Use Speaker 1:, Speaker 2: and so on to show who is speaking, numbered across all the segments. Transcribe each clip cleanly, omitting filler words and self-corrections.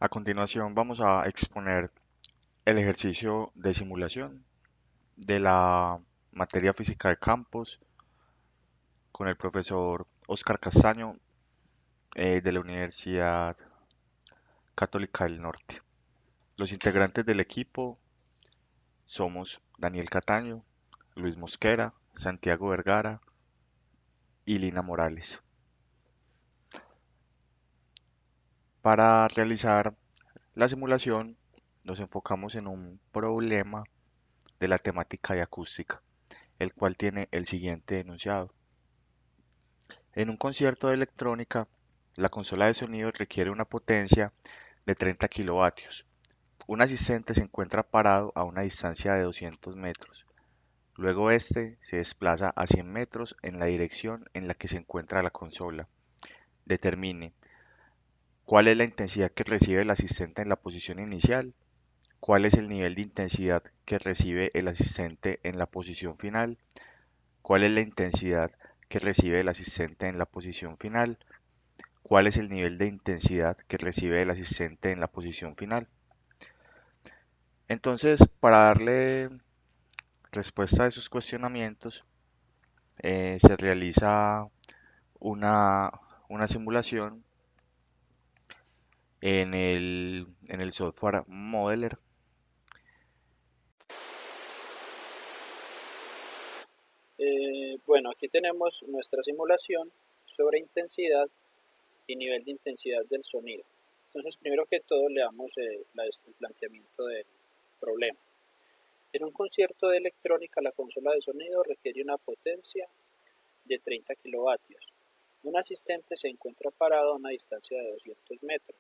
Speaker 1: A continuación vamos a exponer el ejercicio de simulación de la materia física de campos con el profesor Oscar Castaño de la Universidad Católica del Norte. Los integrantes del equipo somos Daniel Cataño, Luis Mosquera, Santiago Vergara y Lina Morales. Para realizar la simulación nos enfocamos en un problema de la temática de acústica, el cual tiene el siguiente enunciado. En un concierto de electrónica, la consola de sonido requiere una potencia de 30 kilovatios. Un asistente se encuentra parado a una distancia de 200 metros. Luego este se desplaza a 100 metros en la dirección en la que se encuentra la consola. Determine cuál es la intensidad que recibe el asistente en la posición inicial, cuál es el nivel de intensidad que recibe el asistente en la posición final, cuál es la intensidad que recibe el asistente en la posición final, cuál es el nivel de intensidad que recibe el asistente en la posición final. Entonces, para darle respuesta a esos cuestionamientos, se realiza una, una simulación en el software Modeler.
Speaker 2: Bueno, aquí tenemos nuestra simulación sobre intensidad y nivel de intensidad del sonido. Entonces, primero que todo, le damos el planteamiento del problema. En un concierto de electrónica, la consola de sonido requiere una potencia de 30 kilovatios. Un asistente se encuentra parado a una distancia de 200 metros.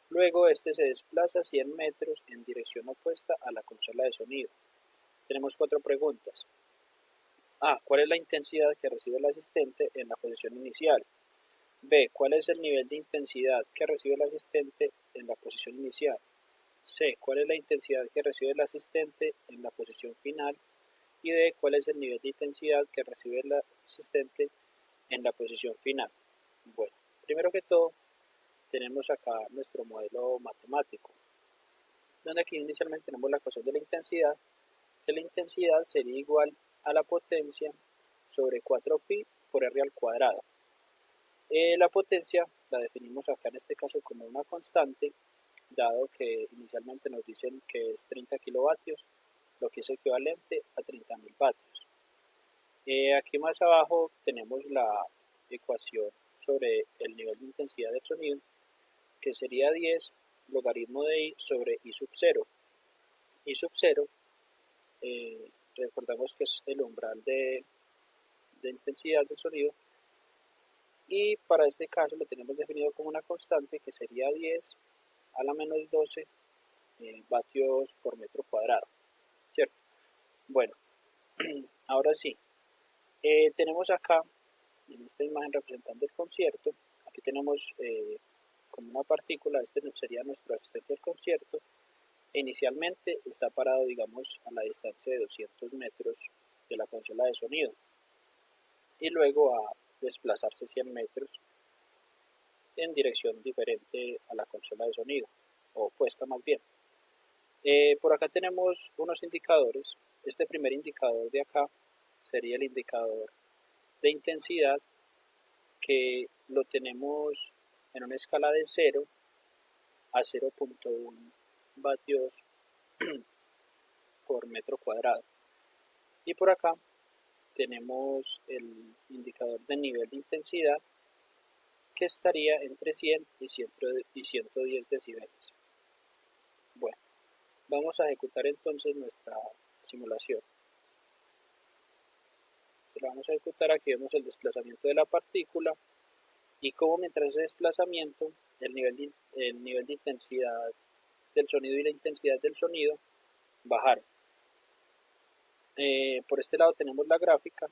Speaker 2: Luego, este se desplaza 100 metros en dirección opuesta a la consola de sonido. Tenemos cuatro preguntas. A. ¿Cuál es la intensidad que recibe el asistente en la posición inicial? B. ¿Cuál es el nivel de intensidad que recibe el asistente en la posición inicial? C. ¿Cuál es la intensidad que recibe el asistente en la posición final? Y D. ¿Cuál es el nivel de intensidad que recibe el asistente en la posición final? Bueno, primero que todo, tenemos acá nuestro modelo matemático, donde aquí inicialmente tenemos la ecuación de la intensidad, que la intensidad sería igual a la potencia sobre 4pi por r al cuadrado. La potencia la definimos acá en este caso como una constante, dado que inicialmente nos dicen que es 30 kilovatios, lo que es equivalente a 30.000 vatios. Aquí más abajo tenemos la ecuación sobre el nivel de intensidad del sonido, que sería 10 logaritmo de i sobre i sub 0. I sub 0, recordamos que es el umbral de intensidad del sonido, y para este caso lo tenemos definido como una constante que sería 10 a la menos 12 vatios por metro cuadrado, ¿cierto? Bueno, ahora sí, tenemos acá en esta imagen representando el concierto, aquí tenemos como una partícula, este sería nuestro asistente del concierto, e inicialmente está parado, digamos, a la distancia de 200 metros de la consola de sonido, y luego a desplazarse 100 metros en dirección diferente a la consola de sonido, o opuesta más bien. Por acá tenemos unos indicadores. Este primer indicador de acá sería el indicador de intensidad, que lo tenemos en una escala de 0 a 0.1 vatios por metro cuadrado. Y por acá tenemos el indicador de nivel de intensidad, que estaría entre 100 y 110 decibeles. Bueno, vamos a ejecutar entonces nuestra simulación. La vamos a ejecutar. Aquí vemos el desplazamiento de la partícula y cómo mientras ese desplazamiento el nivel de intensidad del sonido y la intensidad del sonido bajaron. Por este lado tenemos la gráfica.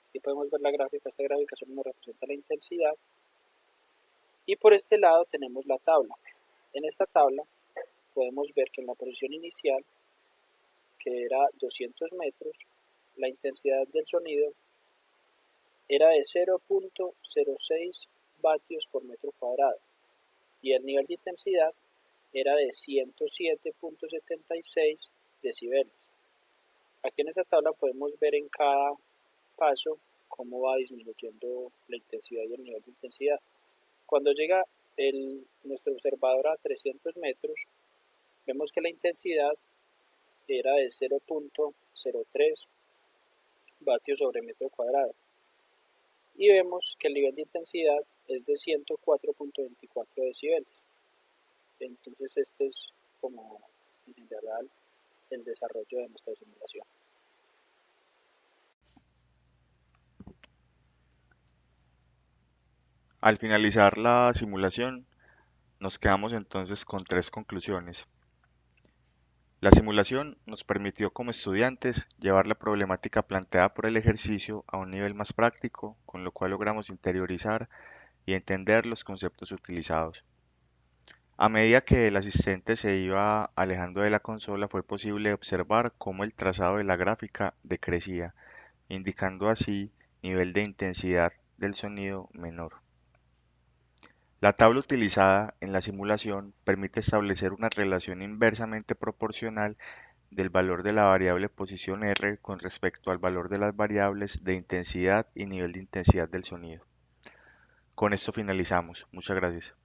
Speaker 2: Aquí podemos ver la gráfica. Esta gráfica solo nos representa la intensidad. Y por este lado tenemos la tabla. En esta tabla podemos ver que en la posición inicial, que era 200 metros, la intensidad del sonido era de 0.06 vatios por metro cuadrado y el nivel de intensidad era de 107.76 decibeles. Aquí en esta tabla podemos ver en cada paso cómo va disminuyendo la intensidad y el nivel de intensidad. Cuando llega nuestro observador a 300 metros, vemos que la intensidad era de 0.03 vatios sobre metro cuadrado y vemos que el nivel de intensidad es de 104.24 decibeles. Entonces este es como en general el desarrollo de nuestra simulación.
Speaker 1: Al finalizar la simulación, nos quedamos entonces con tres conclusiones. La simulación nos permitió como estudiantes llevar la problemática planteada por el ejercicio a un nivel más práctico, con lo cual logramos interiorizar y entender los conceptos utilizados. A medida que el asistente se iba alejando de la consola, fue posible observar cómo el trazado de la gráfica decrecía, indicando así nivel de intensidad del sonido menor. La tabla utilizada en la simulación permite establecer una relación inversamente proporcional del valor de la variable posición R con respecto al valor de las variables de intensidad y nivel de intensidad del sonido. Con esto finalizamos. Muchas gracias.